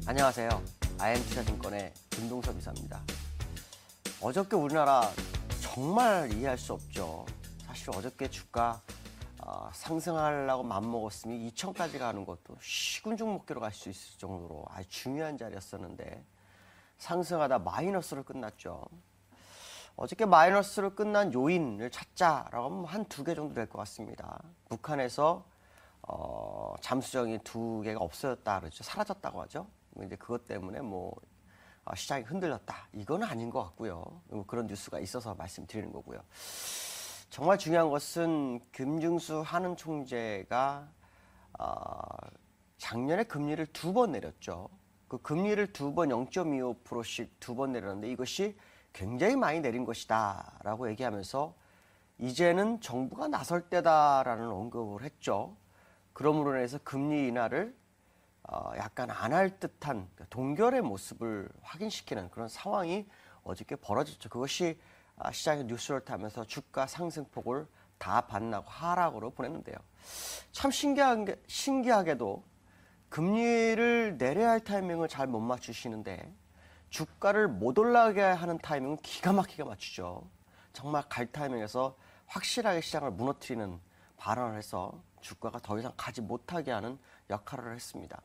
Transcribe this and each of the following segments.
안녕하세요. IM투자증권의 김동섭 이사입니다. 어저께 우리나라 정말 이해할 수 없죠. 사실 어저께 주가 상승하려고 맘먹었으면 2천까지 가는 것도 쉬운 종목대로 갈 수 있을 정도로 아주 중요한 자리였었는데 상승하다 마이너스로 끝났죠. 어저께 마이너스로 끝난 요인을 찾자라고 하면 한 두 개 정도 될 것 같습니다. 북한에서 잠수정이 두 개가 없어졌다 그러죠. 사라졌다고 하죠. 이제 그것 때문에 시장이 흔들렸다. 이건 아닌 것 같고요. 그런 뉴스가 있어서 말씀드리는 거고요. 정말 중요한 것은 김중수 한은 총재가 작년에 금리를 두 번 내렸죠. 그 금리를 두 번 0.25%씩 두 번 내렸는데 이것이 굉장히 많이 내린 것이다 라고 얘기하면서 이제는 정부가 나설 때다라는 언급을 했죠. 그러므로 인해서 금리 인하를 약간 안 할 듯한 동결의 모습을 확인시키는 그런 상황이 어저께 벌어졌죠. 그것이 시장의 뉴스를 타면서 주가 상승폭을 다 반납 하락으로 보냈는데요. 참 신기하게도 금리를 내려야 할 타이밍을 잘 못 맞추시는데 주가를 못 올라가게 하는 타이밍은 기가 막히게 맞추죠. 정말 갈 타이밍에서 확실하게 시장을 무너뜨리는 발언을 해서 주가가 더 이상 가지 못하게 하는 역할을 했습니다.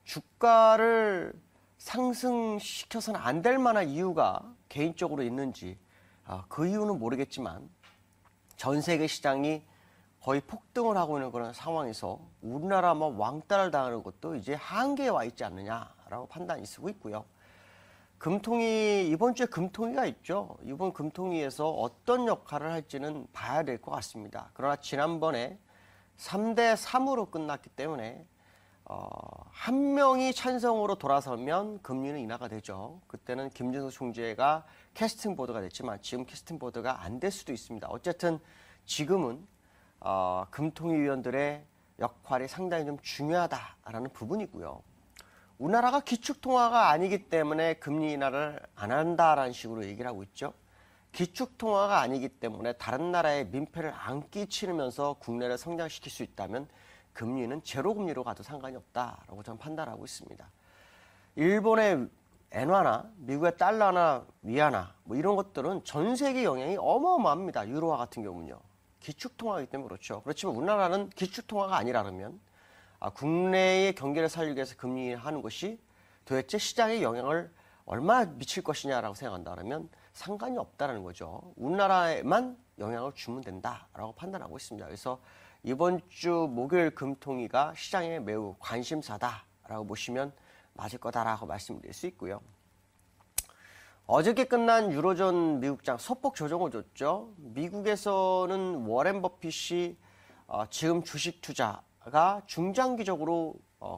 주가를 상승시켜서는 안 될 만한 이유가 개인적으로 있는지 그 이유는 모르겠지만 전 세계 시장이 거의 폭등을 하고 있는 그런 상황에서 우리나라만 왕따를 당하는 것도 이제 한계에 와 있지 않느냐라고 판단이 쓰고 있고요. 이번 주에 금통위가 있죠. 이번 금통위에서 어떤 역할을 할지는 봐야 될 것 같습니다. 그러나 지난번에 3대 3으로 끝났기 때문에 한 명이 찬성으로 돌아서면 금리는 인하가 되죠. 그때는 김준수 총재가 캐스팅 보드가 됐지만 지금 캐스팅 보드가 안 될 수도 있습니다. 어쨌든 지금은 금통위 위원들의 역할이 상당히 좀 중요하다라는 부분이고요. 우리나라가 기축통화가 아니기 때문에 금리 인하를 안 한다라는 식으로 얘기를 하고 있죠. 기축통화가 아니기 때문에 다른 나라에 민폐를 안 끼치면서 국내를 성장시킬 수 있다면 금리는 제로금리로 가도 상관이 없다라고 저는 판단하고 있습니다. 일본의 엔화나 미국의 달러나 위안화 이런 것들은 전 세계 영향이 어마어마합니다. 유로화 같은 경우는요. 기축통화이기 때문에 그렇죠. 그렇지만 우리나라는 기축통화가 아니라면 국내의 경기를 살리기 위해서 금리하는 것이 도대체 시장에 영향을 얼마나 미칠 것이냐라고 생각한다면 상관이 없다는 거죠. 우리나라에만 영향을 주면 된다라고 판단하고 있습니다. 그래서 이번 주 목요일 금통위가 시장에 매우 관심사다라고 보시면 맞을 거다라고 말씀드릴 수 있고요. 어저께 끝난 유로존 미국장 소폭 조정을 줬죠. 미국에서는 워렌 버핏이 지금 주식 투자가 중장기적으로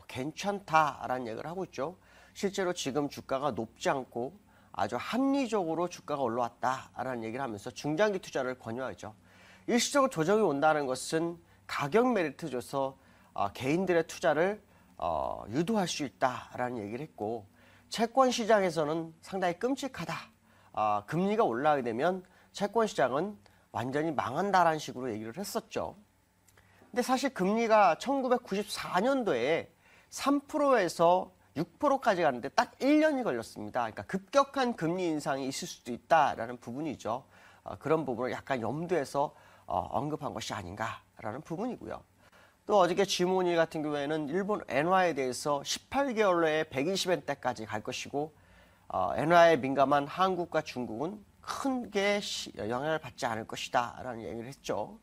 괜찮다라는 얘기를 하고 있죠. 실제로 지금 주가가 높지 않고 아주 합리적으로 주가가 올라왔다라는 얘기를 하면서 중장기 투자를 권유하죠. 일시적으로 조정이 온다는 것은 가격 메리트 줘서 개인들의 투자를 유도할 수 있다라는 얘기를 했고 채권 시장에서는 상당히 끔찍하다. 금리가 올라가게 되면 채권 시장은 완전히 망한다라는 식으로 얘기를 했었죠. 근데 사실 금리가 1994년도에 3%에서 6%까지 가는데 딱 1년이 걸렸습니다. 그러니까 급격한 금리 인상이 있을 수도 있다라는 부분이죠. 그런 부분을 약간 염두에서 언급한 것이 아닌가라는 부분이고요. 또 어저께 지모니 같은 경우에는 일본 엔화에 대해서 18개월 내에 120엔대까지 갈 것이고 엔화에 민감한 한국과 중국은 크게 영향을 받지 않을 것이다 라는 얘기를 했죠.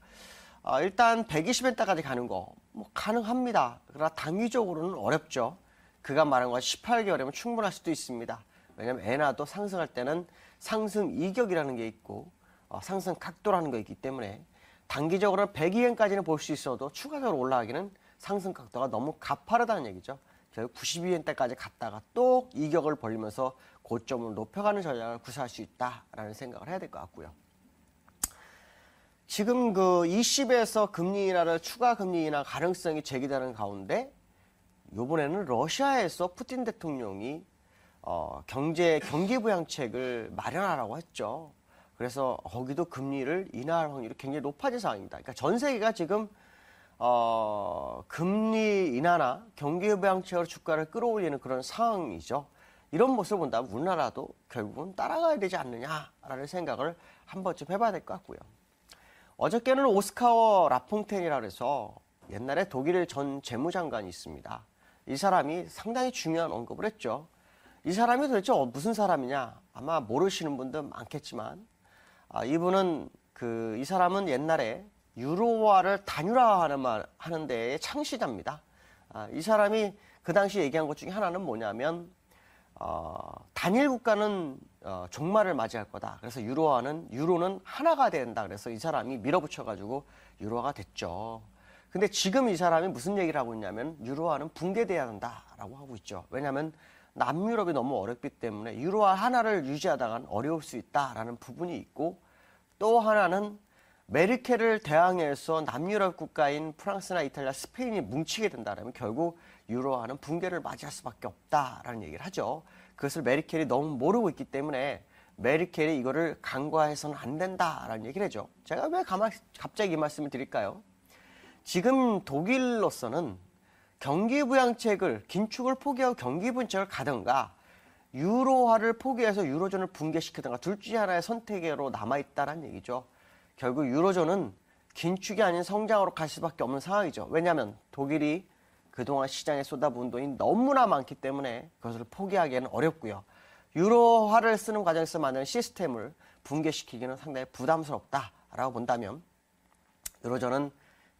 일단 120엔대까지 가는 거 가능합니다. 그러나 단기적으로는 어렵죠. 그가 말한 건 18개월이면 충분할 수도 있습니다. 왜냐하면 엔화도 상승할 때는 상승 이격이라는 게 있고 상승 각도라는 게 있기 때문에 단기적으로는 102엔까지는 볼 수 있어도 추가적으로 올라가기는 상승 각도가 너무 가파르다는 얘기죠. 결국 92엔대까지 갔다가 또 이격을 벌리면서 고점을 높여가는 전략을 구사할 수 있다라는 생각을 해야 될 것 같고요. 지금 그 20에서 금리 인하를 추가 금리 인하 가능성이 제기되는 가운데 이번에는 러시아에서 푸틴 대통령이 경기 부양책을 마련하라고 했죠. 그래서 거기도 금리를 인하할 확률이 굉장히 높아진 상황입니다. 그러니까 전 세계가 지금 금리 인하나 경기 부양책으로 주가를 끌어올리는 그런 상황이죠. 이런 모습을 본다면 우리나라도 결국은 따라가야 되지 않느냐라는 생각을 한 번쯤 해봐야 될 것 같고요. 어저께는 오스카워 라퐁텐이라 해서 옛날에 독일 전 재무장관이 있습니다. 이 사람이 상당히 중요한 언급을 했죠. 이 사람이 도대체 무슨 사람이냐? 아마 모르시는 분들 많겠지만 이분은 이 사람은 옛날에 유로화를 단일화하는 데의 창시자입니다. 이 사람이 그 당시 얘기한 것 중에 하나는 뭐냐면 단일 국가는 종말을 맞이할 거다. 그래서 유로는 하나가 된다. 그래서 이 사람이 밀어붙여가지고 유로화가 됐죠. 근데 지금 이 사람이 무슨 얘기를 하고 있냐면 유로화는 붕괴돼야 한다라고 하고 있죠. 왜냐하면 남유럽이 너무 어렵기 때문에 유로화 하나를 유지하다간 어려울 수 있다라는 부분이 있고, 또 하나는 메르켈을 대항해서 남유럽 국가인 프랑스나 이탈리아, 스페인이 뭉치게 된다면 결국 유로화는 붕괴를 맞이할 수밖에 없다라는 얘기를 하죠. 그것을 메르켈이 너무 모르고 있기 때문에 메르켈이 이거를 간과해서는 안 된다라는 얘기를 하죠. 제가 왜 갑자기 이 말씀을 드릴까요? 지금 독일로서는 경기부양책을, 긴축을 포기하고 경기부양책을 가든가 유로화를 포기해서 유로존을 붕괴시키든가 둘 중에 하나의 선택으로 남아있다는 얘기죠. 결국 유로존은 긴축이 아닌 성장으로 갈 수밖에 없는 상황이죠. 왜냐하면 독일이 그동안 시장에 쏟아부은 돈이 너무나 많기 때문에 그것을 포기하기에는 어렵고요. 유로화를 쓰는 과정에서 만든 시스템을 붕괴시키기는 상당히 부담스럽다라고 본다면 유로존은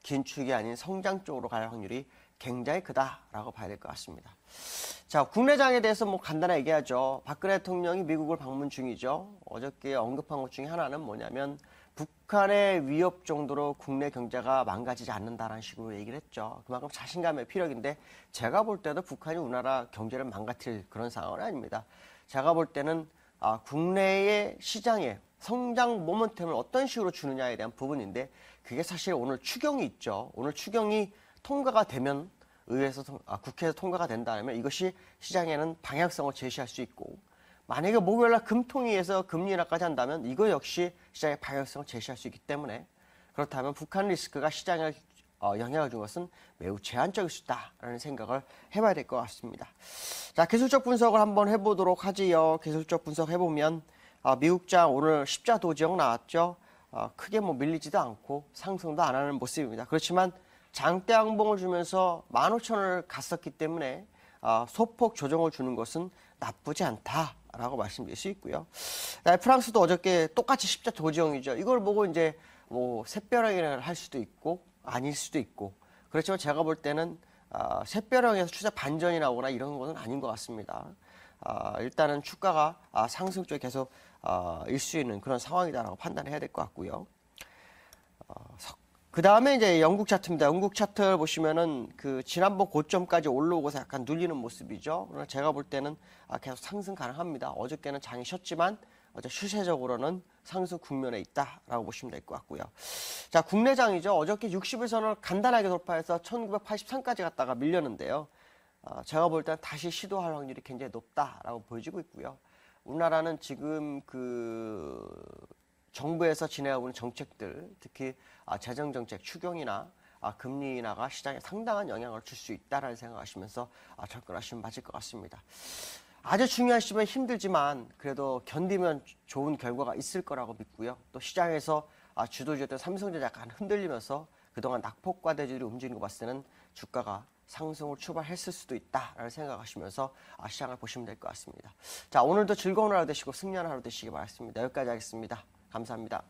긴축이 아닌 성장 쪽으로 갈 확률이 굉장히 크다라고 봐야 될 것 같습니다. 자, 국내장에 대해서 간단하게 얘기하죠. 박근혜 대통령이 미국을 방문 중이죠. 어저께 언급한 것 중에 하나는 뭐냐면 북한의 위협 정도로 국내 경제가 망가지지 않는다라는 식으로 얘기를 했죠. 그만큼 자신감의 피력인데 제가 볼 때도 북한이 우리나라 경제를 망가뜨릴 그런 상황은 아닙니다. 제가 볼 때는 국내의 시장에 성장 모멘텀을 어떤 식으로 주느냐에 대한 부분인데 그게 사실 오늘 추경이 있죠. 오늘 추경이 통과가 되면 국회에서 통과가 된다면 이것이 시장에는 방향성을 제시할 수 있고, 만약에 목요일날 금통위에서 금리 인하까지 한다면 이거 역시 시장의 방향성을 제시할 수 있기 때문에, 그렇다면 북한 리스크가 시장에 영향을 준 것은 매우 제한적일 수 있다라는 생각을 해봐야 될 것 같습니다. 자, 기술적 분석을 한번 해보도록 하지요. 기술적 분석 해보면 미국장 오늘 십자 도지역 나왔죠. 크게 밀리지도 않고 상승도 안 하는 모습입니다. 그렇지만 장대 양봉을 주면서 15,000원을 갔었기 때문에 소폭 조정을 주는 것은 나쁘지 않다라고 말씀드릴 수 있고요. 프랑스도 어저께 똑같이 십자 도지역이죠. 이걸 보고 이제 샛별형이라 할 수도 있고 아닐 수도 있고, 그렇지만 제가 볼 때는 샛별형에서 추세 반전이 나오거나 이런 것은 아닌 것 같습니다. 일단은 주가가 상승 쪽에 계속 일 수 있는 그런 상황이다라고 판단해야 될 것 같고요. 그 다음에 이제 영국 차트입니다. 영국 차트를 보시면은 지난번 고점까지 올라오고서 약간 눌리는 모습이죠. 그러나 제가 볼 때는 계속 상승 가능합니다. 어저께는 장이 쉬었지만 어제 추세적으로는 상승 국면에 있다라고 보시면 될 것 같고요. 자, 국내장이죠. 어저께 60일선을 간단하게 돌파해서 1983까지 갔다가 밀렸는데요. 제가 볼 때는 다시 시도할 확률이 굉장히 높다라고 보여지고 있고요. 우리나라는 지금 정부에서 진행하고 있는 정책들, 특히 재정정책, 추경이나 금리 인하가 시장에 상당한 영향을 줄 수 있다라는 생각하시면서 접근하시면 맞을 것 같습니다. 아주 중요한 시점에 힘들지만 그래도 견디면 좋은 결과가 있을 거라고 믿고요. 또 시장에서 주도주였던 삼성전자 약간 흔들리면서 그동안 낙폭과대주들이 움직이는 거 봤을 때는 주가가 상승을 출발했을 수도 있다라는 생각하시면서 시장을 보시면 될 것 같습니다. 자, 오늘도 즐거운 하루 되시고 승리하는 하루 되시기 바랍니다. 여기까지 하겠습니다. 감사합니다.